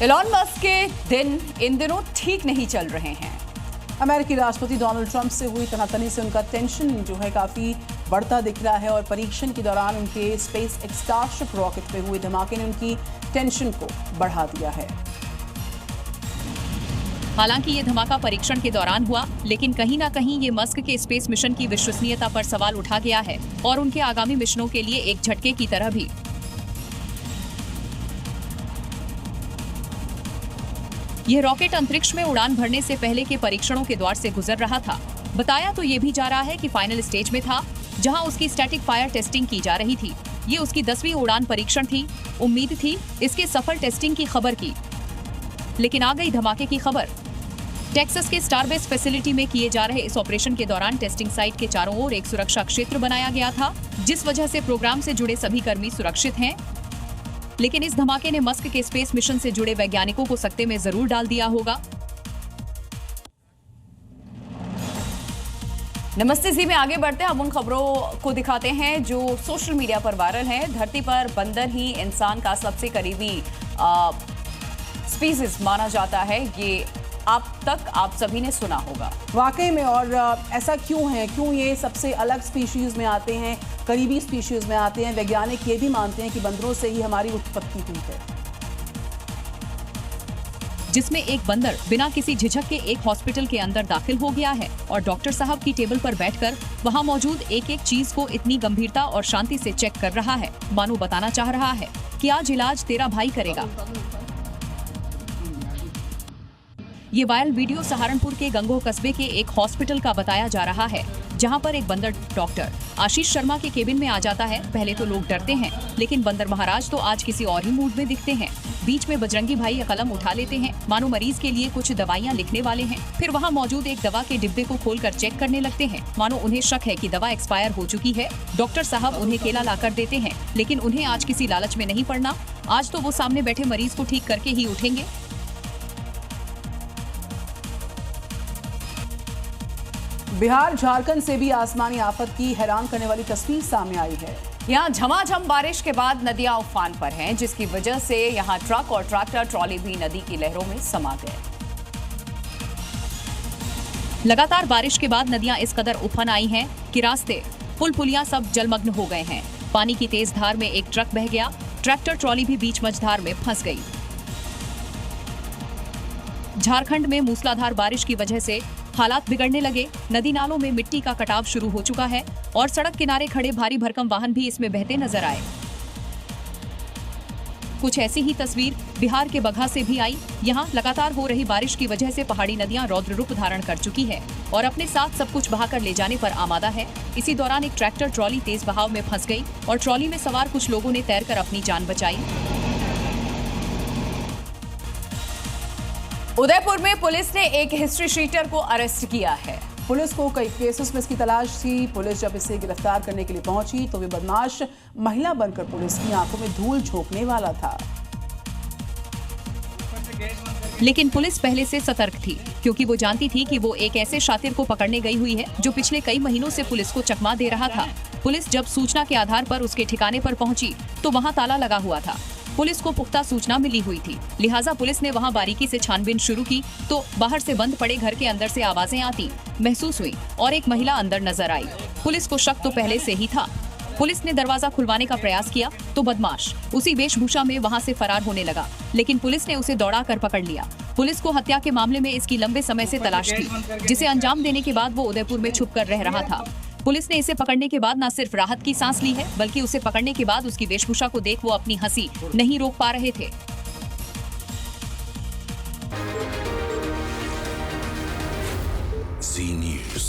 Elon Musk के दिन इन दिनों ठीक नहीं चल रहे हैं। अमेरिकी राष्ट्रपति डोनाल्ड ट्रंप से हुई तनातनी से उनका टेंशन जो है काफी बढ़ता दिख रहा है और परीक्षण के दौरान उनके स्पेस एक्स स्टारशिप रॉकेट में हुए धमाके ने उनकी टेंशन को बढ़ा दिया है। हालांकि ये धमाका परीक्षण के दौरान हुआ, लेकिन कहीं ना कहीं ये मस्क के स्पेस मिशन की विश्वसनीयता पर सवाल उठा गया है और उनके आगामी मिशनों के लिए एक झटके की तरह भी। यह रॉकेट अंतरिक्ष में उड़ान भरने से पहले के परीक्षणों के द्वार से गुजर रहा था। बताया तो ये भी जा रहा है कि फाइनल स्टेज में था, जहां उसकी स्टैटिक फायर टेस्टिंग की जा रही थी। ये उसकी 10वीं उड़ान परीक्षण थी। उम्मीद थी इसके सफल टेस्टिंग की खबर की, लेकिन आ गई धमाके की खबर। टेक्सास के स्टारबेस फैसिलिटी में किए जा रहे इस ऑपरेशन के दौरान टेस्टिंग साइट के चारों ओर एक सुरक्षा क्षेत्र बनाया गया था, जिस वजह से प्रोग्राम से जुड़े सभी कर्मी सुरक्षित हैं। लेकिन इस धमाके ने मस्क के स्पेस मिशन से जुड़े वैज्ञानिकों को सकते में जरूर डाल दिया होगा। नमस्ते जी में आगे बढ़ते हैं। अब उन खबरों को दिखाते हैं जो सोशल मीडिया पर वायरल है। धरती पर बंदर ही इंसान का सबसे करीबी स्पीसीज माना जाता है। ये आप सभी ने सुना होगा वाकई में। और ऐसा क्यों है, क्यों ये सबसे अलग स्पीशीज में आते हैं, करीबी स्पीशीज में आते हैं? वैज्ञानिक ये भी मानते हैं कि बंदरों से ही हमारी उत्पत्ति हुई है, जिसमें एक बंदर बिना किसी झिझक के एक हॉस्पिटल के अंदर दाखिल हो गया है और डॉक्टर साहब की टेबल पर बैठकर वहां मौजूद एक एक चीज को इतनी गंभीरता और शांति से चेक कर रहा है, मानो बताना चाह रहा है कि आज इलाज तेरा भाई करेगा। ये वायरल वीडियो सहारनपुर के गंगोह कस्बे के एक हॉस्पिटल का बताया जा रहा है, जहां पर एक बंदर डॉक्टर आशीष शर्मा के केबिन में आ जाता है। पहले तो लोग डरते हैं, लेकिन बंदर महाराज तो आज किसी और ही मूड में दिखते हैं। बीच में बजरंगी भाई कलम उठा लेते हैं, मानो मरीज के लिए कुछ दवाइयां लिखने वाले हैं। फिर वहां मौजूद एक दवा के डिब्बे को खोलकर चेक करने लगते हैं, मानो उन्हें शक है कि दवा एक्सपायर हो चुकी है। डॉक्टर साहब उन्हें केला लाकर देते हैं, लेकिन उन्हें आज किसी लालच में नहीं पड़ना। आज तो वो सामने बैठे मरीज को ठीक करके ही उठेंगे। बिहार झारखंड से भी आसमानी आफत की हैरान करने वाली तस्वीर सामने आई है। यहाँ झमाझम बारिश के बाद नदियां उफान पर हैं, जिसकी वजह से यहाँ ट्रक और ट्रैक्टर ट्रॉली भी नदी की लहरों में समा गए। लगातार बारिश के बाद नदियां इस कदर उफान आई हैं कि रास्ते, पुल पुलियां सब जलमग्न हो गए हैं। पानी की तेज धार में एक ट्रक बह गया, ट्रैक्टर ट्रॉली भी बीच मझधार में फंस गई। झारखंड में मूसलाधार बारिश की वजह से हालात बिगड़ने लगे। नदी नालों में मिट्टी का कटाव शुरू हो चुका है और सड़क किनारे खड़े भारी भरकम वाहन भी इसमें बहते नजर आए। कुछ ऐसी ही तस्वीर बिहार के बगहा से भी आई। यहाँ लगातार हो रही बारिश की वजह से पहाड़ी नदियां रौद्र रूप धारण कर चुकी है और अपने साथ सब कुछ बहाकर ले जाने पर आमादा है। इसी दौरान एक ट्रैक्टर ट्रॉली तेज बहाव में फंस गई और ट्रॉली में सवार कुछ लोगों ने तैरकर अपनी जान बचाई। उदयपुर में पुलिस ने एक हिस्ट्री शीटर को अरेस्ट किया है। पुलिस को कई केसेस में इसकी तलाश थी। पुलिस जब इसे गिरफ्तार करने के लिए पहुंची तो वे बदमाश महिला बनकर पुलिस की आंखों में धूल झोंकने वाला था। लेकिन पुलिस पहले से सतर्क थी, क्योंकि वो जानती थी कि वो एक ऐसे शातिर को पकड़ने गई हुई है जो पिछले कई महीनों से पुलिस को चकमा दे रहा था। पुलिस जब सूचना के आधार पर उसके ठिकाने पर पहुंची तो वहां ताला लगा हुआ था। पुलिस को पुख्ता सूचना मिली हुई थी, लिहाजा पुलिस ने वहां बारीकी से छानबीन शुरू की तो बाहर से बंद पड़े घर के अंदर से आवाजें आती महसूस हुई और एक महिला अंदर नजर आई। पुलिस को शक तो पहले से ही था। पुलिस ने दरवाजा खुलवाने का प्रयास किया तो बदमाश उसी वेशभूषा में वहां से फरार होने लगा, लेकिन पुलिस ने उसे दौड़ा कर पकड़ लिया। पुलिस को हत्या के मामले में इसकी लंबे समय से तलाश थी, जिसे अंजाम देने के बाद वो उदयपुर में छुप कर रह रहा था। पुलिस ने इसे पकड़ने के बाद न सिर्फ राहत की सांस ली है, बल्कि उसे पकड़ने के बाद उसकी वेशभूषा को देख वो अपनी हंसी नहीं रोक पा रहे थे। Zee News.